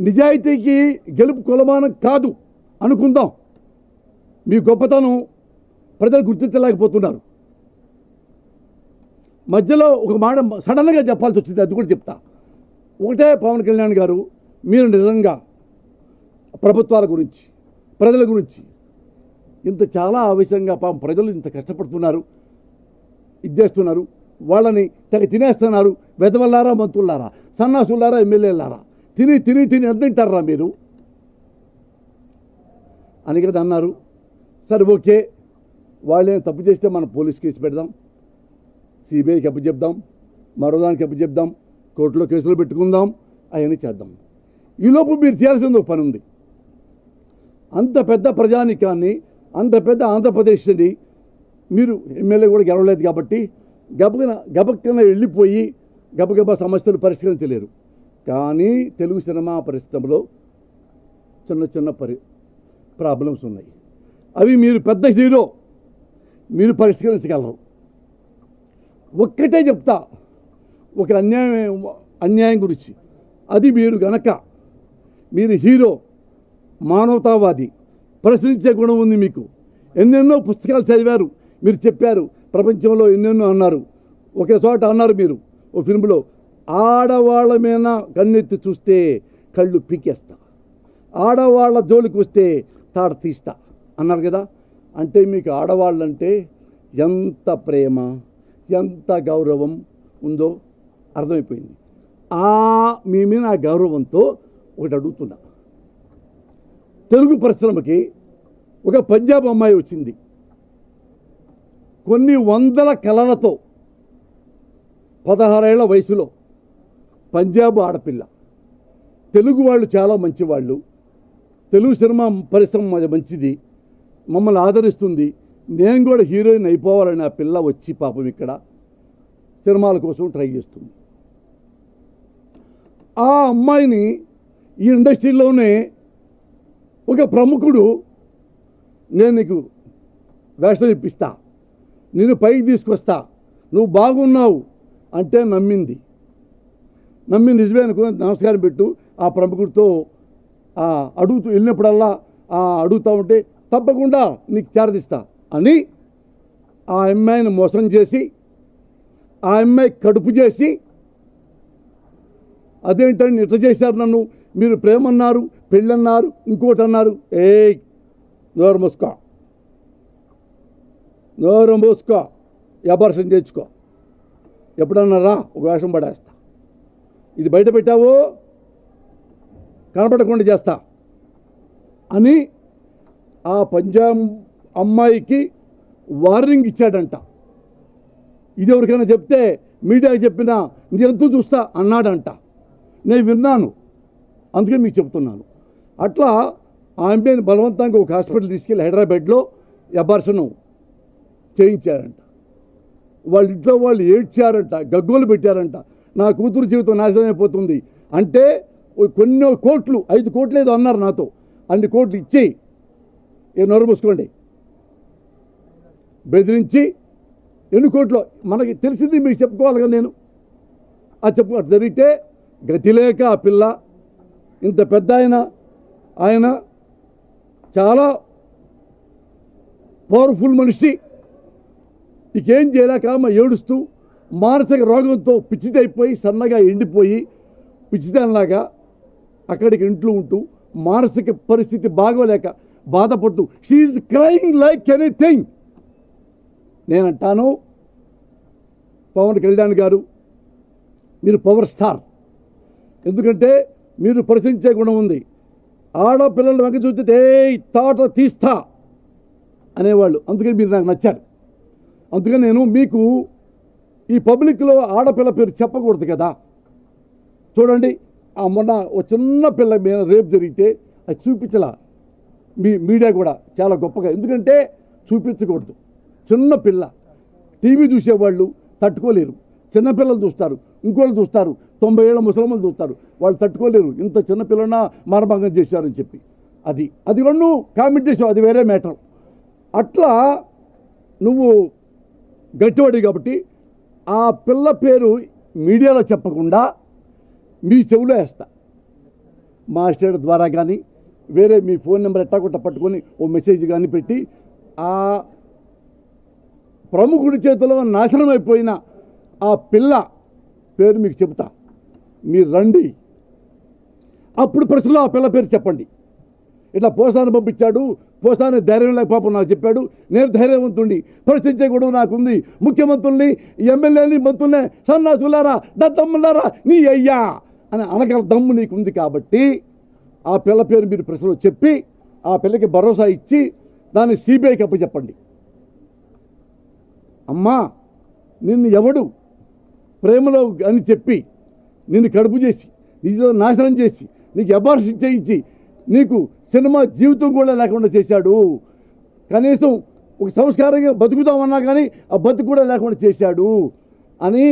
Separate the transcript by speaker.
Speaker 1: నిజాయితీకి గెలుపు కొలమానం కాదు అనుకుందాం. మీ గొప్పతనం ప్రజలు గుర్తించలేకపోతున్నారు. మధ్యలో ఒక మాట సడన్గా చెప్పాల్సి వచ్చింది, అది కూడా చెప్తా. ఒకటే పవన్ కళ్యాణ్ గారు, మీరు నిజంగా ప్రభుత్వాల గురించి, ప్రజల గురించి ఇంత చాలా ఆవేశంగా పాపం ప్రజలు ఇంత కష్టపడుతున్నారు, ఇది చేస్తున్నారు, వాళ్ళని తెగ తినేస్తున్నారు. వెదవల్లారా, మంత్రులారా, సన్నాసులారా, ఎమ్మెల్యేలారా, తిని తిని తిని ఎంత తింటారా మీరు అని కదా అన్నారు. సరే ఓకే, వాళ్ళేం తప్పు చేస్తే మనం పోలీస్ కేసు పెడదాం, సిబిఐకి అప్పచెప్దాం, మరోదానికి అప్పచెప్దాం, కోర్టులో కేసులు పెట్టుకుందాం, అవన్నీ చేద్దాం. ఈలోపు మీరు చేయాల్సింది ఒక పని ఉంది. అంత పెద్ద ప్రజానికాన్ని, అంత పెద్ద ఆంధ్రప్రదేశ్ని మీరు ఎమ్మెల్యే కూడా గెలవలేదు కాబట్టి గబక్కన వెళ్ళిపోయి గబగబా సమస్యలు పరిష్కరించలేరు. కానీ తెలుగు సినిమా పరిశ్రమలో చిన్న చిన్న ప్రాబ్లమ్స్ ఉన్నాయి. అవి మీరు పెద్ద హీరో, మీరు పరిష్కరించగలరు. ఒక్కటే చెప్తా, ఒక అన్యాయం గురించి. అది మీరు గనక, మీరు హీరో, మానవతావాది, ప్రశ్నించే గుణం ఉంది మీకు. ఎన్నెన్నో పుస్తకాలు చదివారు, మీరు చెప్పారు, ప్రపంచంలో ఎన్నెన్నో అన్నారు. ఒకే చోట అన్నారు మీరు ఓ ఫిల్మ్లో, ఆడవాళ్ళ మీద కన్నెత్తి చూస్తే కళ్ళు పీకేస్తా, ఆడవాళ్ళ జోలికి వస్తే తాడ తీస్తా అన్నారు కదా. అంటే మీకు ఆడవాళ్ళంటే ఎంత ప్రేమ, ఎంత గౌరవం ఉందో అర్థమైపోయింది. మీ మీద ఆ గౌరవంతో ఒకటి అడుగుతున్నా. తెలుగు పరిశ్రమకి ఒక పంజాబ్ అమ్మాయి వచ్చింది, కొన్ని వందల కళలతో, 16 ఏళ్ల వయసులో. పంజాబ్ ఆడపిల్ల. తెలుగు వాళ్ళు చాలా మంచివాళ్ళు, తెలుగు సినిమా పరిశ్రమ మంచిది, మమ్మల్ని ఆదరిస్తుంది. నేను కూడా హీరోయిన్ అయిపోవాలని ఆ పిల్ల వచ్చి పాపం ఇక్కడ సినిమాల కోసం ట్రై చేస్తుంది. ఆ అమ్మాయిని ఈ ఇండస్ట్రీలోనే ఒక ప్రముఖుడు, నేను నీకు వేషం ఇప్పిస్తా, నేను పైకి తీసుకొస్తా, నువ్వు బాగున్నావు అంటే నమ్మి నిజమే అనుకో, నమస్కారం పెట్టు. ఆ ప్రముఖుడితో అడుగుతూ వెళ్ళినప్పుడల్లా అడుగుతూ ఉంటే తప్పకుండా నీకు చేరదిస్తా అని ఆ అమ్మాయిని మోసం చేసి, ఆ అమ్మాయి కడుపు చేసి, అదేంటని ఇట్లా చేశారు నన్ను, మీరు ప్రేమన్నారు, పెళ్ళన్నారు, ఇంకోటి అన్నారు. నోరు మూసుకో, వ్యాపారం చేయించుకో, ఎప్పుడన్నా రా, ఒక వేషం పడేస్తా, ఇది బయట పెట్టావో కనపడకుండా చేస్తా అని ఆ పంజాబ్ అమ్మాయికి వార్నింగ్ ఇచ్చాడంట. ఇది ఎవరికైనా చెప్తే, మీడియాకి చెప్పినా ఎంతో చూస్తా అన్నాడంట. నేను విన్నాను, అందుకే మీకు చెప్తున్నాను. అట్లా ఆ అమ్మాయిని బలవంతంగా ఒక హాస్పిటల్ తీసుకెళ్ళి హైదరాబాద్లో అబార్షన్ చేయించారంట. వాళ్ళ ఇంట్లో వాళ్ళు ఏడ్చారంట, గగ్గోలు పెట్టారంట, నా కూతురు జీవితం నాశనం అయిపోతుంది అంటే. కొన్ని కోట్లు, 5 కోట్లు ఏదో అన్నారు నాతో, అన్ని కోట్లు ఇచ్చి నోరు మూసుకోండి బెదిరించి, ఎన్ని కోట్లు మనకి తెలిసింది మీకు చెప్పుకోవాలి కదా. నేను అది జరిగితే గతి లేక ఆ పిల్ల, ఇంత పెద్ద ఆయన చాలా పవర్ఫుల్ మనిషి, ఇకేం చేయలేక ఏడుస్తూ మానసిక రోగంతో పిచ్చిదైపోయి, సన్నగా ఎండిపోయి పిచ్చిదానిలాగా అక్కడికి ఇంట్లో ఉంటూ మానసిక పరిస్థితి బాగోలేక బాధపడుతూ, షీఈస్ క్రైయింగ్ లైక్ ఎనీథింగ్. నేనంటాను, పవన్ కళ్యాణ్ గారు మీరు పవర్ స్టార్, ఎందుకంటే మీరు ప్రశ్నించే గుణం ఉంది. ఆడపిల్లలు వెంక చూస్తే తాట తీస్తా అనేవాళ్ళు, అందుకని మీరు నాకు నచ్చారు. అందుకని నేను మీకు ఈ పబ్లిక్లో ఆడపిల్ల పేరు చెప్పకూడదు కదా. చూడండి, మొన్న ఒక చిన్న పిల్ల మీద రేపు జరిగితే అది చూపించలా మీడియా కూడా చాలా గొప్పగా, ఎందుకంటే చూపించకూడదు. చిన్న పిల్ల, టీవీ చూసేవాళ్ళు తట్టుకోలేరు, చిన్నపిల్లలు చూస్తారు, ఇంకోళ్ళు చూస్తారు, 90 ఏళ్ళ ముసలమ్మలు చూస్తారు, వాళ్ళు తట్టుకోలేరు. ఇంత చిన్నపిల్లన మానభంగం చేశారని చెప్పి అది రెండు కామెంట్ చేసావు, అది వేరే మ్యాటర్. అట్లా నువ్వు గట్టివాడి కాబట్టి ఆ పిల్ల పేరు మీడియాలో చెప్పకుండా మీ చెవులో వేస్తా. మా స్టేట్ ద్వారా కానీ వేరే మీ ఫోన్ నెంబర్ ఎట్టాకొట్ట పట్టుకొని ఓ మెసేజ్ కానీ పెట్టి ఆ ప్రముఖుడి చేతిలో నాశనం అయిపోయిన ఆ పిల్ల పేరు మీకు చెబుతా, మీరు రండి. అప్పుడు ప్రశ్నలో ఆ పిల్ల పేరు చెప్పండి. ఇట్లా పోసాను పంపించాడు, పోసాను ధైర్యం లేక పాపం నాకు చెప్పాడు, నేను ధైర్యవంతుణ్ణి, ప్రశ్నించే కూడా నాకుంది, ముఖ్యమంత్రుల్ని ఎమ్మెల్యేని మంత్రుల్ని సన్నాసులారా దత్తమ్ములారా నీ అయ్యా అని అనగల దమ్ము నీకుంది. కాబట్టి ఆ పిల్ల పేరు మీరు ప్రశ్నలో చెప్పి ఆ పిల్లకి భరోసా ఇచ్చి దాన్ని సిబిఐకి అప్పచెప్పండి. అమ్మా నిన్ను ఎవడు ప్రేమలో అని చెప్పి నిన్ను కడుపు చేసి నిజంలో నాశనం చేసి నీకు అబార్షన్ చేయించి నీకు సినిమా జీవితం కూడా లేకుండా చేశాడు, కనీసం ఒక సంస్కారంగా బతుకుతామన్నా కానీ ఆ బతుకు కూడా లేకుండా చేశాడు అని